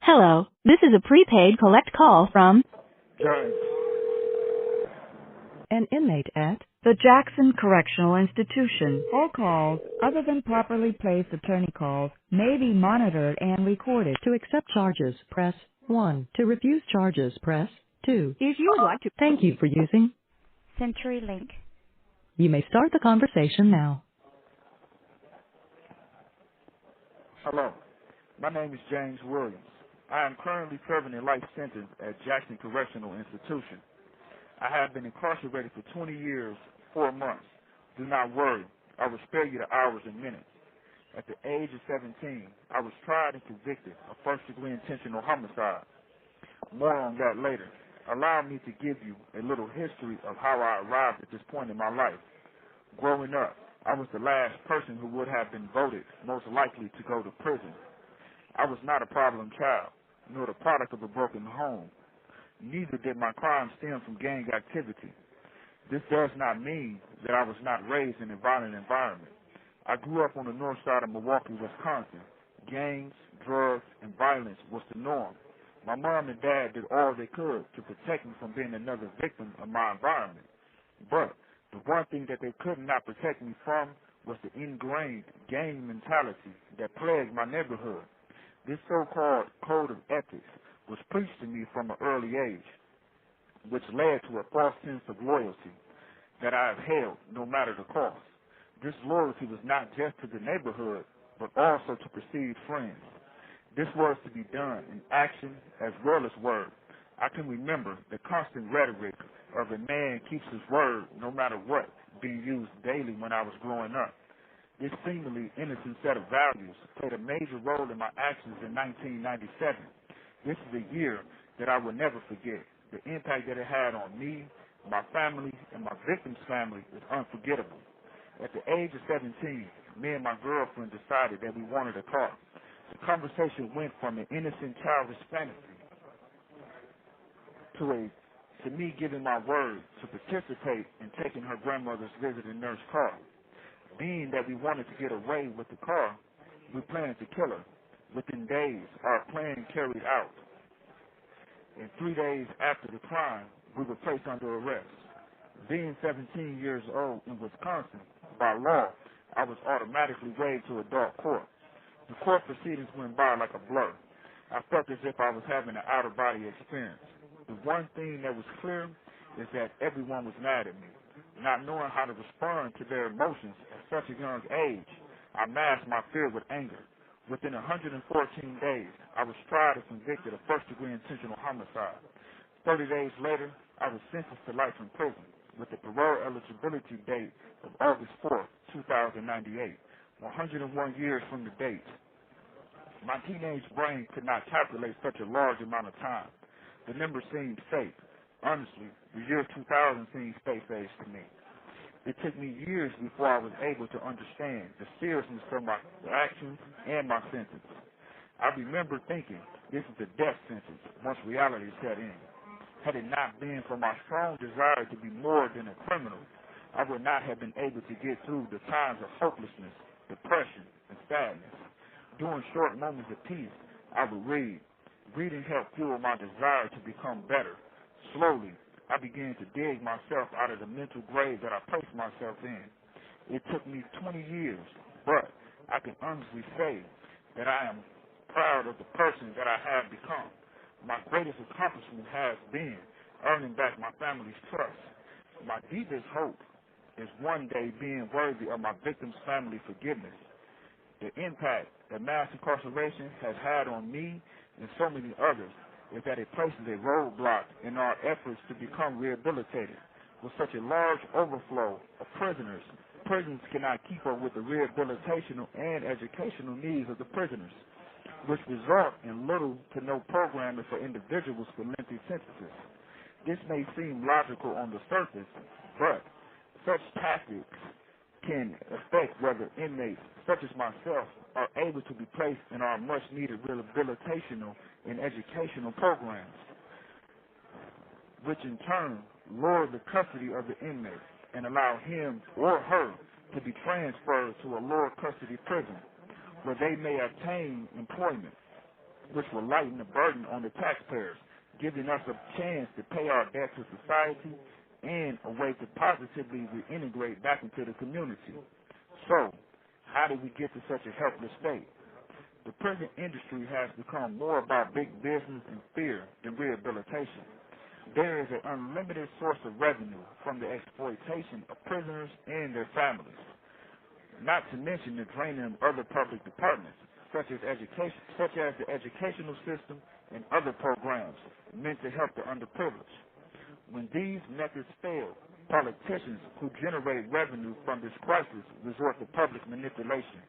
Hello, this is a prepaid collect call from James. An inmate at the Jackson Correctional Institution. All calls, other than properly placed attorney calls, may be monitored and recorded. To accept charges, press 1. To refuse charges, press 2. If you would like to... Thank you for using CenturyLink. You may start the conversation now. Hello. My name is James Williams. I am currently serving a life sentence at Jackson Correctional Institution. I have been incarcerated for 20 years, 4 months. Do not worry. I will spare you the hours and minutes. At the age of 17, I was tried and convicted of first-degree intentional homicide. More on that later. Allow me to give you a little history of how I arrived at this point in my life. Growing up, I was the last person who would have been voted most likely to go to prison. I was not a problem child, nor the product of a broken home. Neither did my crime stem from gang activity. This does not mean that I was not raised in a violent environment. I grew up on the north side of Milwaukee, Wisconsin. Gangs, drugs, and violence was the norm. My mom and dad did all they could to protect me from being another victim of my environment. But the one thing that they could not protect me from was the ingrained gang mentality that plagued my neighborhood. This so-called code of ethics was preached to me from an early age, which led to a false sense of loyalty that I have held no matter the cost. This loyalty was not just to the neighborhood, but also to perceived friends. This was to be done in action as well as word. I can remember the constant rhetoric of a man keeps his word no matter what being used daily when I was growing up. This seemingly innocent set of values played a major role in my actions in 1997. This is a year that I will never forget. The impact that it had on me, my family, and my victim's family is unforgettable. At the age of 17, me and my girlfriend decided that we wanted a car. The conversation went from an innocent childish fantasy to me giving my word to participate in taking her grandmother's visiting nurse car. Being that we wanted to get away with the car, we planned to kill her. Within days, our plan carried out. And 3 days after the crime, we were placed under arrest. Being 17 years old in Wisconsin, by law, I was automatically waived to adult court. The court proceedings went by like a blur. I felt as if I was having an out-of-body experience. The one thing that was clear is that everyone was mad at me. Not knowing how to respond to their emotions at such a young age, I masked my fear with anger. Within 114 days, I was tried and convicted of first-degree intentional homicide. 30 days later, I was sentenced to life in prison with the parole eligibility date of August 4, 2098, 101 years from the date. My teenage brain could not calculate such a large amount of time. The number seemed fake. Honestly, the year 2000 seemed space-age to me. It took me years before I was able to understand the seriousness of my actions and my sentence. I remember thinking, this is a death sentence once reality set in. Had it not been for my strong desire to be more than a criminal, I would not have been able to get through the times of hopelessness, depression, and sadness. During short moments of peace, I would read. Reading helped fuel my desire to become better. Slowly, I began to dig myself out of the mental grave that I placed myself in. It took me 20 years, but I can honestly say that I am proud of the person that I have become. My greatest accomplishment has been earning back my family's trust. My deepest hope is one day being worthy of my victim's family forgiveness. The impact that mass incarceration has had on me and so many others is that it places a roadblock in our efforts to become rehabilitated. With such a large overflow of prisoners, prisons cannot keep up with the rehabilitational and educational needs of the prisoners, which result in little to no programming for individuals for lengthy sentences. This may seem logical on the surface, but such tactics can affect whether inmates, such as myself, are able to be placed in our much-needed rehabilitational and educational programs, which in turn lower the custody of the inmate and allow him or her to be transferred to a lower custody prison where they may obtain employment. which will lighten the burden on the taxpayers, giving us a chance to pay our debt to society and a way to positively reintegrate back into the community. So, how did we get to such a helpless state? The prison industry has become more about big business and fear than rehabilitation. There is an unlimited source of revenue from the exploitation of prisoners and their families, not to mention the draining of other public departments, such as the educational system and other programs meant to help the underprivileged. When these methods fail, politicians who generate revenue from this crisis resort to public manipulation,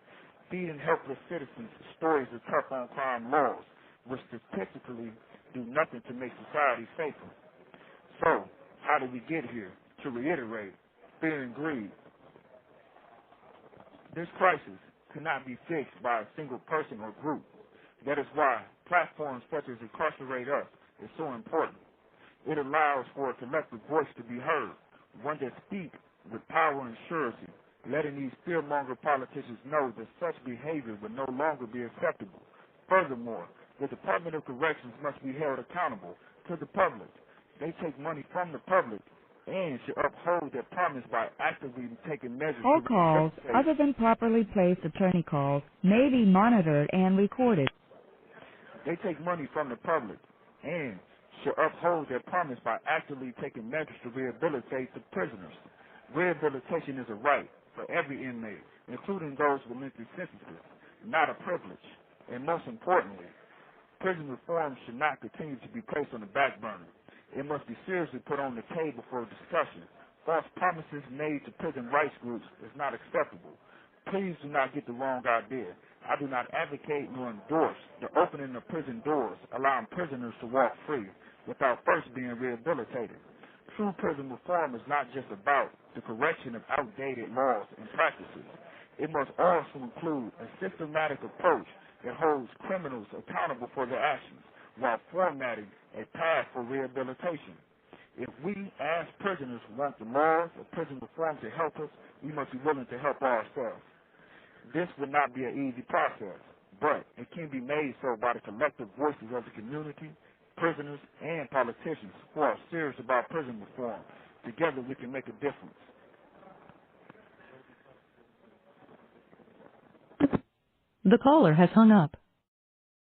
feeding helpless citizens stories of tough on crime laws, which statistically do nothing to make society safer. So, how did we get here? To reiterate, fear and greed. This crisis cannot be fixed by a single person or group. That is why platforms such as Incarcerate Us is so important. It allows for a collective voice to be heard, one that speaks with power and surety, letting these fear-monger politicians know that such behavior will no longer be acceptable. Furthermore, the Department of Corrections must be held accountable to the public. They take money from the public and should uphold their promise by actively taking measures All to calls other than properly placed attorney calls may be monitored and recorded. They take money from the public and should uphold their promise by actively taking measures to rehabilitate the prisoners. Rehabilitation is a right for every inmate, including those with mental sicknesses, not a privilege. And most importantly, prison reform should not continue to be placed on the back burner. It must be seriously put on the table for discussion. False promises made to prison rights groups is not acceptable. Please do not get the wrong idea. I do not advocate nor endorse the opening of prison doors, allowing prisoners to walk free without first being rehabilitated. True prison reform is not just about the correction of outdated laws and practices. It must also include a systematic approach that holds criminals accountable for their actions while formatting a path for rehabilitation. If we, as prisoners, want the laws of prison reform to help us, we must be willing to help ourselves. This would not be an easy process, but it can be made so by the collective voices of the community, prisoners, and politicians who are serious about prison reform. Together we can make a difference. The caller has hung up.